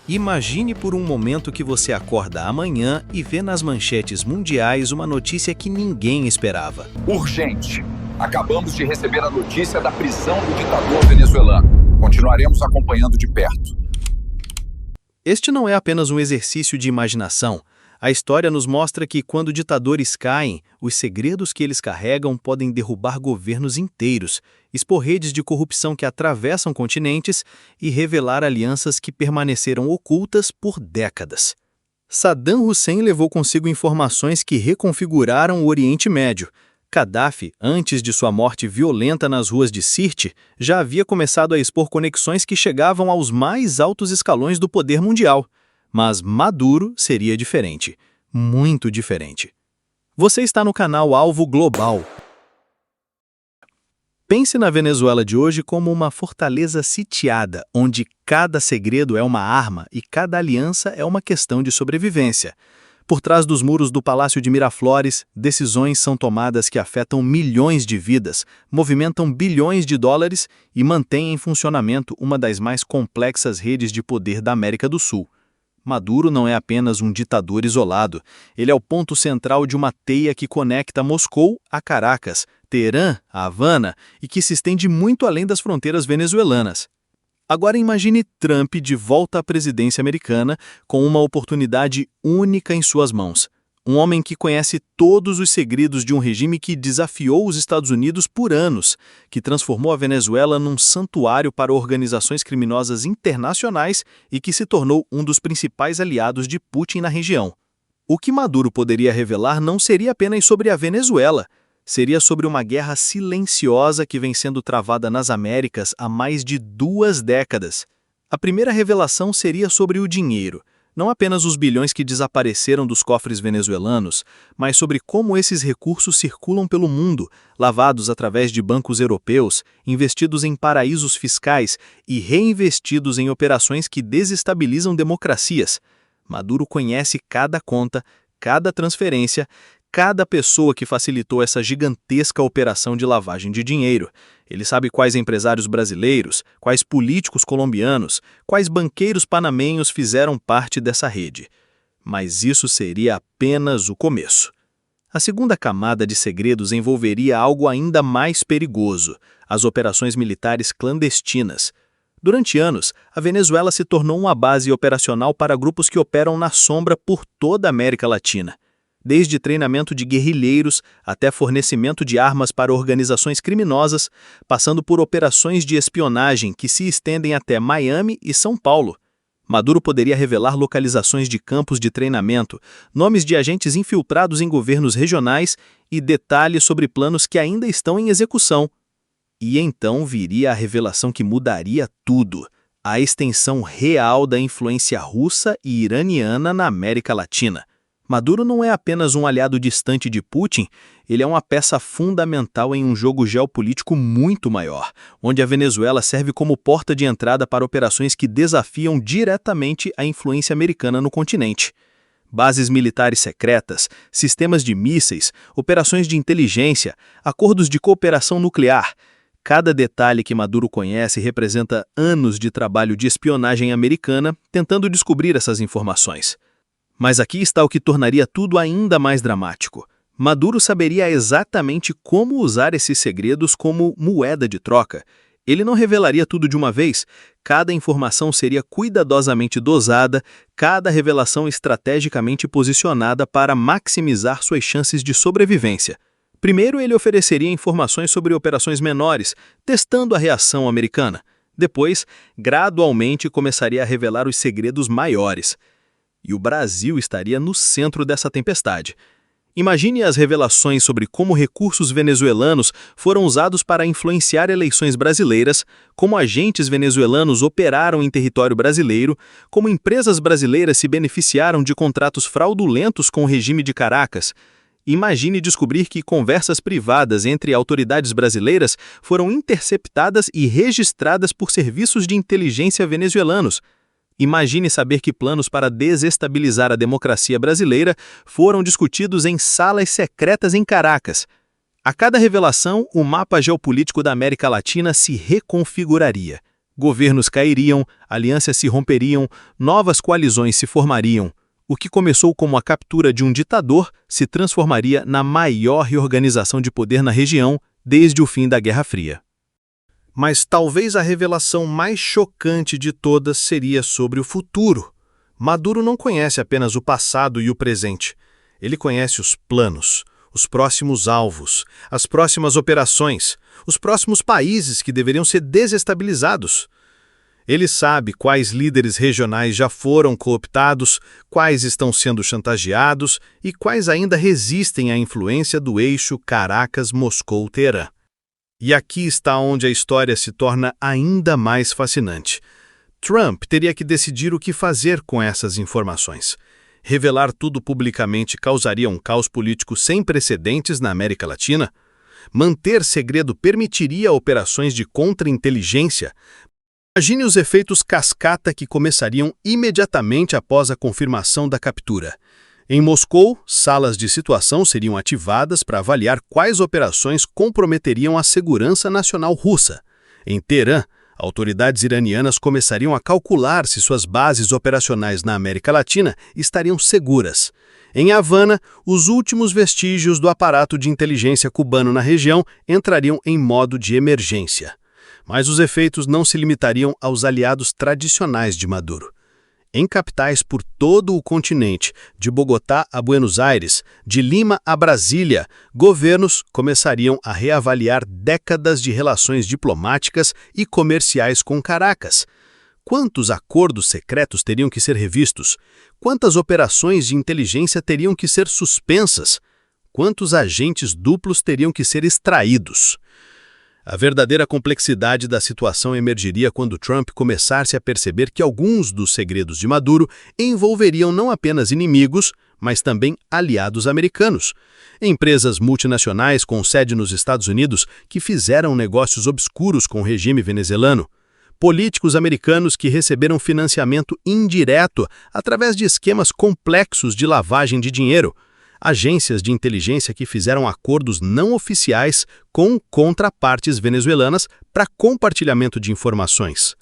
Imagine por um momento que você acorda amanhã e vê nas manchetes mundiais uma notícia que ninguém esperava. Urgente! Acabamos de receber a notícia da prisão do ditador venezuelano. Continuaremos acompanhando de perto. Este não é apenas um exercício de imaginação. A história nos mostra que quando ditadores caem, os segredos que eles carregam podem derrubar governos inteiros, expor redes de corrupção que atravessam continentes e revelar alianças que permaneceram ocultas por décadas. Saddam Hussein levou consigo informações que reconfiguraram o Oriente Médio. Gaddafi, antes de sua morte violenta nas ruas de Sirte, já havia começado a expor conexões que chegavam aos mais altos escalões do poder mundial. Mas Maduro seria diferente, muito diferente. Você está no canal Alvo Global. Pense na Venezuela de hoje como uma fortaleza sitiada, onde cada segredo é uma arma e cada aliança é uma questão de sobrevivência. Por trás dos muros do Palácio de Miraflores, decisões são tomadas que afetam milhões de vidas, movimentam bilhões de dólares e mantêm em funcionamento uma das mais complexas redes de poder da América do Sul. Maduro não é apenas um ditador isolado, ele é o ponto central de uma teia que conecta Moscou a Caracas, Teherã a Havana e que se estende muito além das fronteiras venezuelanas. Agora imagine Trump de volta à presidência americana com uma oportunidade única em suas mãos. Um homem que conhece todos os segredos de um regime que desafiou os Estados Unidos por anos, que transformou a Venezuela num santuário para organizações criminosas internacionais e que se tornou um dos principais aliados de Putin na região. O que Maduro poderia revelar não seria apenas sobre a Venezuela, seria sobre uma guerra silenciosa que vem sendo travada nas Américas há mais de 2 décadas. A primeira revelação seria sobre o dinheiro. Não apenas os bilhões que desapareceram dos cofres venezuelanos, mas sobre como esses recursos circulam pelo mundo, lavados através de bancos europeus, investidos em paraísos fiscais e reinvestidos em operações que desestabilizam democracias. Maduro conhece cada conta, cada transferência, cada pessoa que facilitou essa gigantesca operação de lavagem de dinheiro. Ele sabe quais empresários brasileiros, quais políticos colombianos, quais banqueiros panamenhos fizeram parte dessa rede. Mas isso seria apenas o começo. A segunda camada de segredos envolveria algo ainda mais perigoso: as operações militares clandestinas. Durante anos, a Venezuela se tornou uma base operacional para grupos que operam na sombra por toda a América Latina. Desde treinamento de guerrilheiros até fornecimento de armas para organizações criminosas, passando por operações de espionagem que se estendem até Miami e São Paulo. Maduro poderia revelar localizações de campos de treinamento, nomes de agentes infiltrados em governos regionais e detalhes sobre planos que ainda estão em execução. E então viria a revelação que mudaria tudo: a extensão real da influência russa e iraniana na América Latina. Maduro não é apenas um aliado distante de Putin, ele é uma peça fundamental em um jogo geopolítico muito maior, onde a Venezuela serve como porta de entrada para operações que desafiam diretamente a influência americana no continente. Bases militares secretas, sistemas de mísseis, operações de inteligência, acordos de cooperação nuclear. Cada detalhe que Maduro conhece representa anos de trabalho de espionagem americana tentando descobrir essas informações. Mas aqui está o que tornaria tudo ainda mais dramático. Maduro saberia exatamente como usar esses segredos como moeda de troca. Ele não revelaria tudo de uma vez. Cada informação seria cuidadosamente dosada, cada revelação estrategicamente posicionada para maximizar suas chances de sobrevivência. Primeiro, ele ofereceria informações sobre operações menores, testando a reação americana. Depois, gradualmente começaria a revelar os segredos maiores. E o Brasil estaria no centro dessa tempestade. Imagine as revelações sobre como recursos venezuelanos foram usados para influenciar eleições brasileiras, como agentes venezuelanos operaram em território brasileiro, como empresas brasileiras se beneficiaram de contratos fraudulentos com o regime de Caracas. Imagine descobrir que conversas privadas entre autoridades brasileiras foram interceptadas e registradas por serviços de inteligência venezuelanos. Imagine saber que planos para desestabilizar a democracia brasileira foram discutidos em salas secretas em Caracas. A cada revelação, o mapa geopolítico da América Latina se reconfiguraria. Governos cairiam, alianças se romperiam, novas coalizões se formariam. O que começou como a captura de um ditador se transformaria na maior reorganização de poder na região desde o fim da Guerra Fria. Mas talvez a revelação mais chocante de todas seria sobre o futuro. Maduro não conhece apenas o passado e o presente. Ele conhece os planos, os próximos alvos, as próximas operações, os próximos países que deveriam ser desestabilizados. Ele sabe quais líderes regionais já foram cooptados, quais estão sendo chantageados e quais ainda resistem à influência do eixo Caracas-Moscou-Teherã. E aqui está onde a história se torna ainda mais fascinante. Trump teria que decidir o que fazer com essas informações. Revelar tudo publicamente causaria um caos político sem precedentes na América Latina? Manter segredo permitiria operações de contra-inteligência? Imagine os efeitos cascata que começariam imediatamente após a confirmação da captura. Em Moscou, salas de situação seriam ativadas para avaliar quais operações comprometeriam a segurança nacional russa. Em Teherã, autoridades iranianas começariam a calcular se suas bases operacionais na América Latina estariam seguras. Em Havana, os últimos vestígios do aparato de inteligência cubano na região entrariam em modo de emergência. Mas os efeitos não se limitariam aos aliados tradicionais de Maduro. Em capitais por todo o continente, de Bogotá a Buenos Aires, de Lima a Brasília, governos começariam a reavaliar décadas de relações diplomáticas e comerciais com Caracas. Quantos acordos secretos teriam que ser revistos? Quantas operações de inteligência teriam que ser suspensas? Quantos agentes duplos teriam que ser extraídos? A verdadeira complexidade da situação emergiria quando Trump começasse a perceber que alguns dos segredos de Maduro envolveriam não apenas inimigos, mas também aliados americanos. Empresas multinacionais com sede nos Estados Unidos que fizeram negócios obscuros com o regime venezuelano. Políticos americanos que receberam financiamento indireto através de esquemas complexos de lavagem de dinheiro. Agências de inteligência que fizeram acordos não oficiais com contrapartes venezuelanas para compartilhamento de informações.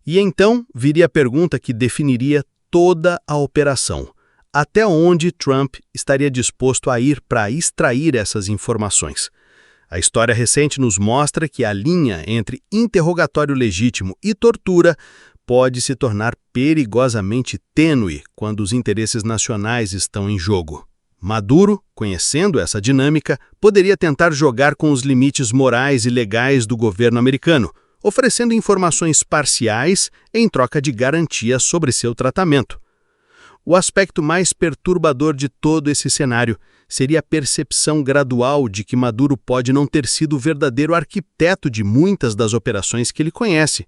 E então viria a pergunta que definiria toda a operação. Até onde Trump estaria disposto a ir para extrair essas informações? A história recente nos mostra que a linha entre interrogatório legítimo e tortura pode se tornar perigosamente tênue quando os interesses nacionais estão em jogo. Maduro, conhecendo essa dinâmica, poderia tentar jogar com os limites morais e legais do governo americano, oferecendo informações parciais em troca de garantias sobre seu tratamento. O aspecto mais perturbador de todo esse cenário seria a percepção gradual de que Maduro pode não ter sido o verdadeiro arquiteto de muitas das operações que ele conhece.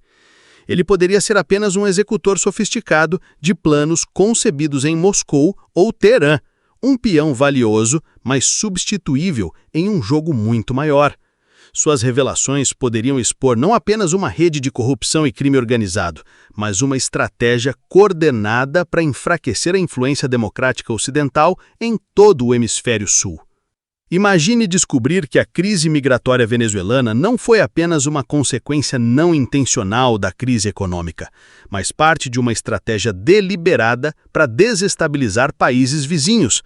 Ele poderia ser apenas um executor sofisticado de planos concebidos em Moscou ou Teherã, um peão valioso, mas substituível em um jogo muito maior. Suas revelações poderiam expor não apenas uma rede de corrupção e crime organizado, mas uma estratégia coordenada para enfraquecer a influência democrática ocidental em todo o hemisfério sul. Imagine descobrir que a crise migratória venezuelana não foi apenas uma consequência não intencional da crise econômica, mas parte de uma estratégia deliberada para desestabilizar países vizinhos,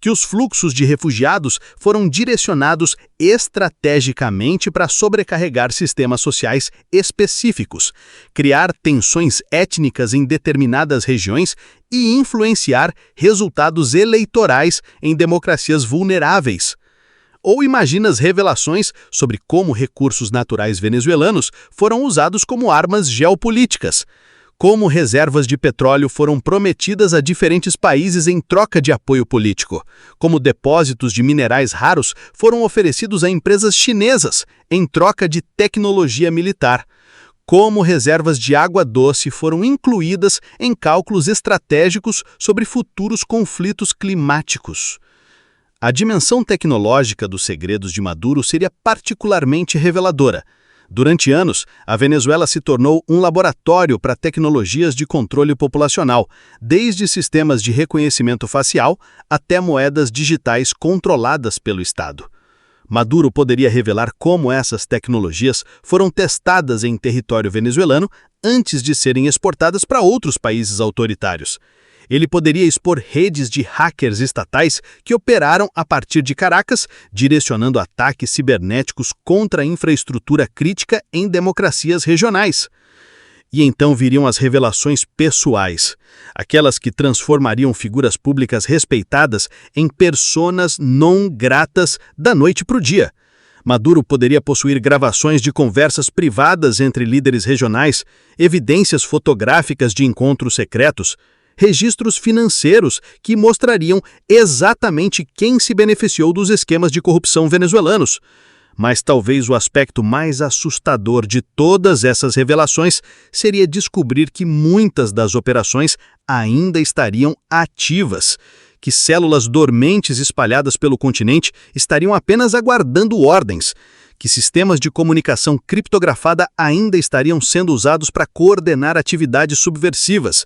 que os fluxos de refugiados foram direcionados estrategicamente para sobrecarregar sistemas sociais específicos, criar tensões étnicas em determinadas regiões e influenciar resultados eleitorais em democracias vulneráveis. Ou imagina as revelações sobre como recursos naturais venezuelanos foram usados como armas geopolíticas, como reservas de petróleo foram prometidas a diferentes países em troca de apoio político, como depósitos de minerais raros foram oferecidos a empresas chinesas em troca de tecnologia militar, como reservas de água doce foram incluídas em cálculos estratégicos sobre futuros conflitos climáticos. A dimensão tecnológica dos segredos de Maduro seria particularmente reveladora. Durante anos, a Venezuela se tornou um laboratório para tecnologias de controle populacional, desde sistemas de reconhecimento facial até moedas digitais controladas pelo Estado. Maduro poderia revelar como essas tecnologias foram testadas em território venezuelano antes de serem exportadas para outros países autoritários. Ele poderia expor redes de hackers estatais que operaram a partir de Caracas, direcionando ataques cibernéticos contra a infraestrutura crítica em democracias regionais. E então viriam as revelações pessoais, aquelas que transformariam figuras públicas respeitadas em personas non gratas da noite para o dia. Maduro poderia possuir gravações de conversas privadas entre líderes regionais, evidências fotográficas de encontros secretos, registros financeiros que mostrariam exatamente quem se beneficiou dos esquemas de corrupção venezuelanos. Mas talvez o aspecto mais assustador de todas essas revelações seria descobrir que muitas das operações ainda estariam ativas, que células dormentes espalhadas pelo continente estariam apenas aguardando ordens, que sistemas de comunicação criptografada ainda estariam sendo usados para coordenar atividades subversivas,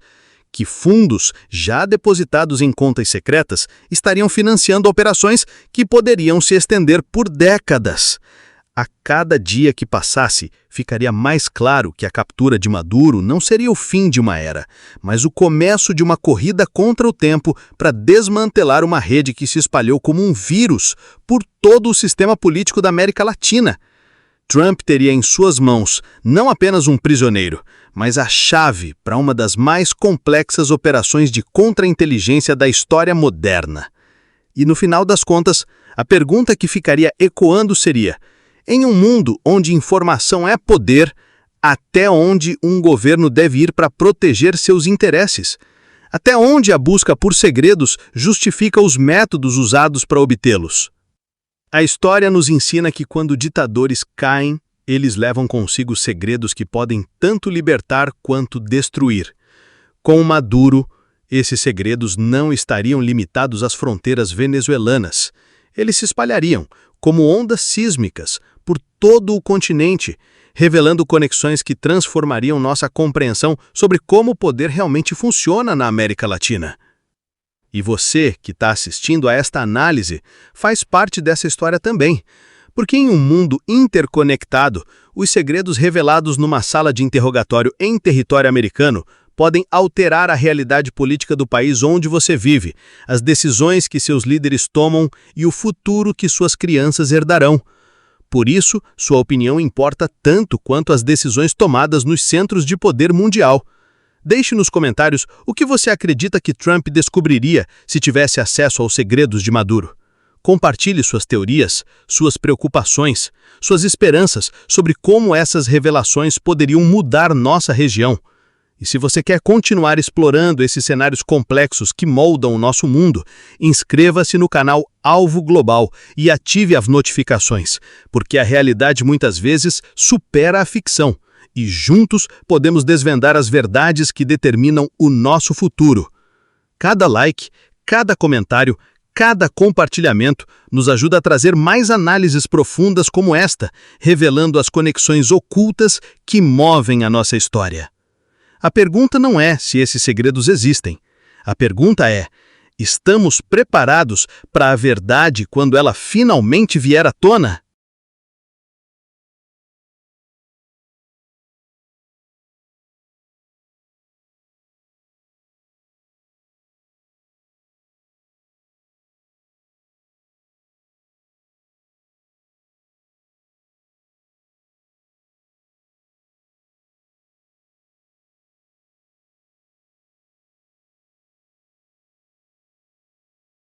que fundos já depositados em contas secretas estariam financiando operações que poderiam se estender por décadas. A cada dia que passasse, ficaria mais claro que a captura de Maduro não seria o fim de uma era, mas o começo de uma corrida contra o tempo para desmantelar uma rede que se espalhou como um vírus por todo o sistema político da América Latina. Trump teria em suas mãos não apenas um prisioneiro, mas a chave para uma das mais complexas operações de contra-inteligência da história moderna. E no final das contas, a pergunta que ficaria ecoando seria: em um mundo onde informação é poder, até onde um governo deve ir para proteger seus interesses? Até onde a busca por segredos justifica os métodos usados para obtê-los? A história nos ensina que quando ditadores caem, eles levam consigo segredos que podem tanto libertar quanto destruir. Com Maduro, esses segredos não estariam limitados às fronteiras venezuelanas. Eles se espalhariam, como ondas sísmicas, por todo o continente, revelando conexões que transformariam nossa compreensão sobre como o poder realmente funciona na América Latina. E você, que está assistindo a esta análise, faz parte dessa história também. Porque em um mundo interconectado, os segredos revelados numa sala de interrogatório em território americano podem alterar a realidade política do país onde você vive, as decisões que seus líderes tomam e o futuro que suas crianças herdarão. Por isso, sua opinião importa tanto quanto as decisões tomadas nos centros de poder mundial. Deixe nos comentários o que você acredita que Trump descobriria se tivesse acesso aos segredos de Maduro. Compartilhe suas teorias, suas preocupações, suas esperanças sobre como essas revelações poderiam mudar nossa região. E se você quer continuar explorando esses cenários complexos que moldam o nosso mundo, inscreva-se no canal Alvo Global e ative as notificações, porque a realidade muitas vezes supera a ficção. E juntos podemos desvendar as verdades que determinam o nosso futuro. Cada like, cada comentário, cada compartilhamento nos ajuda a trazer mais análises profundas como esta, revelando as conexões ocultas que movem a nossa história. A pergunta não é se esses segredos existem. A pergunta é: estamos preparados para a verdade quando ela finalmente vier à tona?